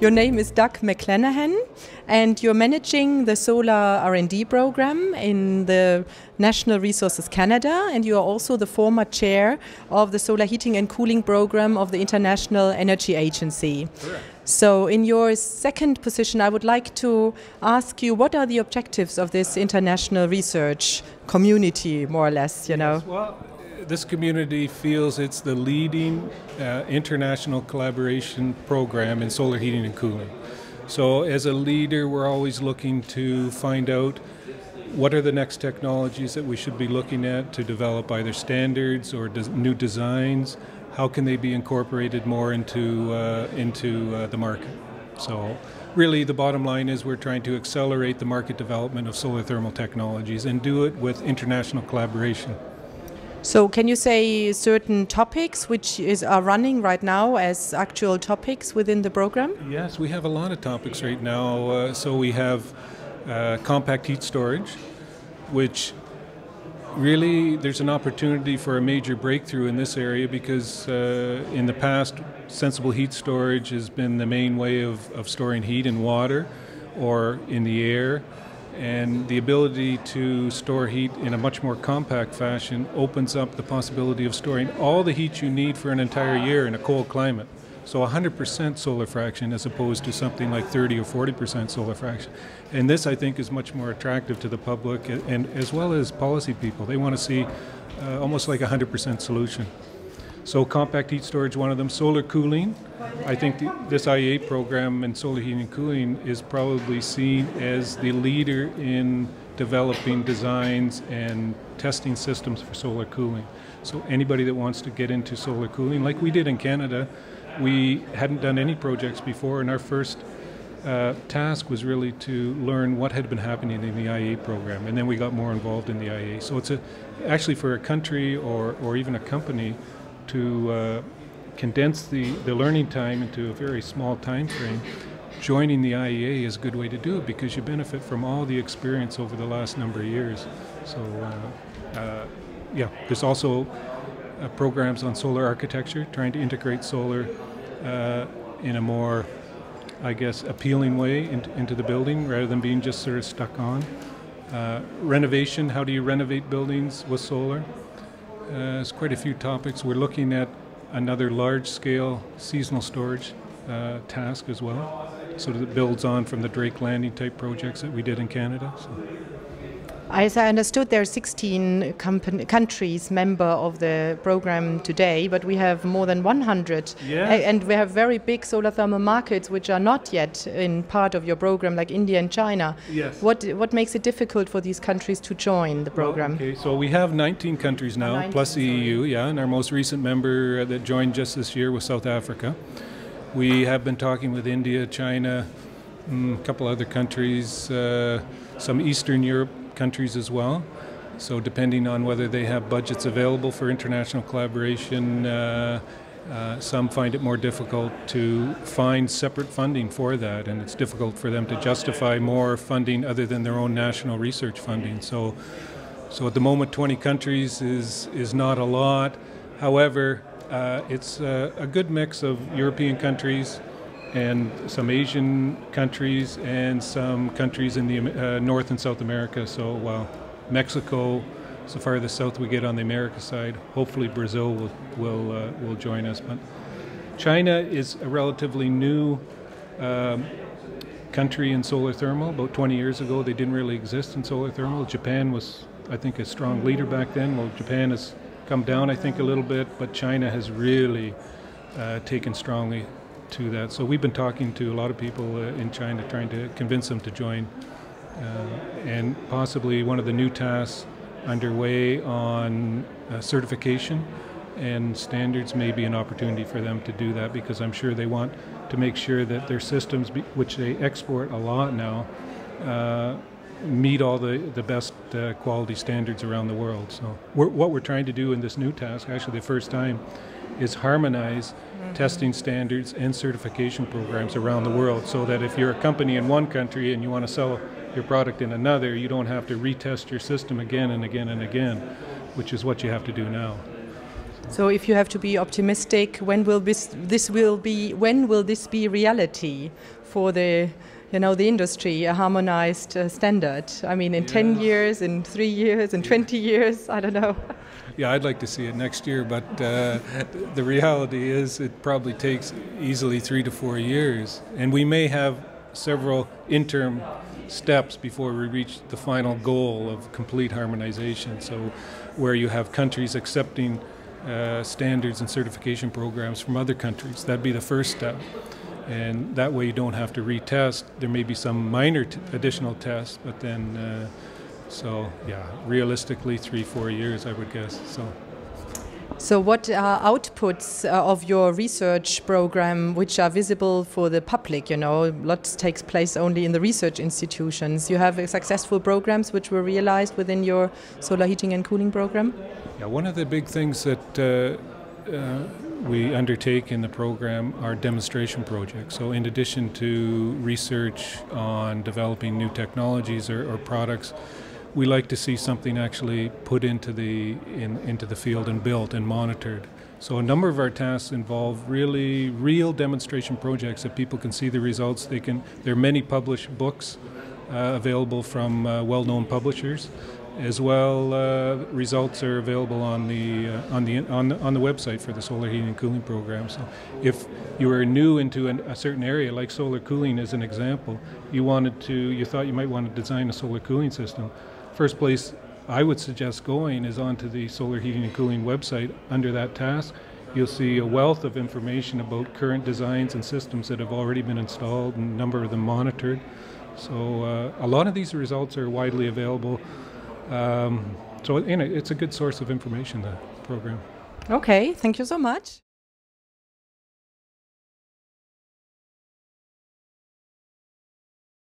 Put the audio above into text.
Your name is Doug McClenahan, and you're managing the solar R&D program in the National Resources Canada, and you are also the former chair of the solar heating and cooling program of the International Energy Agency. Correct. So in your second position, I would like to ask you, what are the objectives of this international research community, more or less, you know? Well, this community feels it's the leading international collaboration program in solar heating and cooling. So as a leader, we're always looking to find out what are the next technologies that we should be looking at to develop either standards or new designs. How can they be incorporated more into the market? So really the bottom line is we're trying to accelerate the market development of solar thermal technologies and do it with international collaboration. So can you say certain topics which are running right now as actual topics within the program? Yes, we have a lot of topics right now. So we have compact heat storage, which really there's an opportunity for a major breakthrough in this area because in the past sensible heat storage has been the main way of storing heat in water or in the air. And the ability to store heat in a much more compact fashion opens up the possibility of storing all the heat you need for an entire year in a cold climate. So 100% solar fraction as opposed to something like 30 or 40% solar fraction. And this, I think, is much more attractive to the public and as well as policy people. They want to see almost like a 100% solution. So compact heat storage, one of them. Solar cooling. I think this IEA program in solar heating and cooling is probably seen as the leader in developing designs and testing systems for solar cooling. So anybody that wants to get into solar cooling, like we did in Canada, we hadn't done any projects before, and our first task was really to learn what had been happening in the IEA program, and then we got more involved in the IEA. So it's actually for a country or even a company to condense the learning time into a very small time frame. Joining the IEA is a good way to do it because you benefit from all the experience over the last number of years. So yeah, there's also programs on solar architecture, trying to integrate solar in a more, I guess, appealing way into the building rather than being just sort of stuck on. Renovation, how do you renovate buildings with solar? There's quite a few topics. We're looking at another large-scale seasonal storage task as well, so that it builds on from the Drake Landing type projects that we did in Canada. So. As I understood, there are 16 countries member of the program today, but we have more than 100. Yeah. And we have very big solar thermal markets which are not yet in part of your program, like India and China. Yes. What makes it difficult for these countries to join the program? Well, okay, so we have 19 countries now, 19, plus the EU, yeah, and our most recent member that joined just this year was South Africa. We have been talking with India, China, a couple other countries, some Eastern Europe countries as well. So depending on whether they have budgets available for international collaboration, some find it more difficult to find separate funding for that, and it's difficult for them to justify more funding other than their own national research funding. So at the moment 20 countries is not a lot. However, it's a good mix of European countries and some Asian countries and some countries in the North and South America. So Mexico, so far the south we get on the America side. Hopefully Brazil will join us. But China is a relatively new country in solar thermal. About 20 years ago they didn't really exist in solar thermal. Japan was, I think, a strong leader back then. Well, Japan has come down, I think, a little bit, but China has really taken strongly to that. So we've been talking to a lot of people in China, trying to convince them to join. And possibly one of the new tasks underway on certification and standards may be an opportunity for them to do that, because I'm sure they want to make sure that their systems, which they export a lot now, meet all the best quality standards around the world. So what we're trying to do in this new task, actually the first time, is harmonize testing standards and certification programs around the world, so that if you're a company in one country and you want to sell your product in another, you don't have to retest your system again and again and again, which is what you have to do now. So if you have to be optimistic, when will this be reality for the industry, a harmonized standard? I mean, in 10 years, in 3 years, in 20 years, I don't know. Yeah, I'd like to see it next year, but the reality is it probably takes easily 3 to 4 years. And we may have several interim steps before we reach the final goal of complete harmonization. So where you have countries accepting standards and certification programs from other countries. That'd be the first step. And that way you don't have to retest. There may be some minor additional tests, but then, realistically 3-4 years, I would guess. So what are outputs of your research program which are visible for the public? Lots takes place only in the research institutions. You have successful programs which were realized within your solar heating and cooling program? Yeah, one of the big things that we undertake in the program are demonstration projects. So in addition to research on developing new technologies or products, we like to see something actually put into the field and built and monitored. So a number of our tasks involve really real demonstration projects that people can see the results. There are many published books available from well-known publishers. As well, results are available on the website for the solar heating and cooling program. So, if you are new into a certain area, like solar cooling as an example, you thought you might want to design a solar cooling system. First place I would suggest going is onto the solar heating and cooling website. Under that task, you'll see a wealth of information about current designs and systems that have already been installed, and a number of them monitored. So, a lot of these results are widely available. So it's a good source of information, the program. Okay, thank you so much.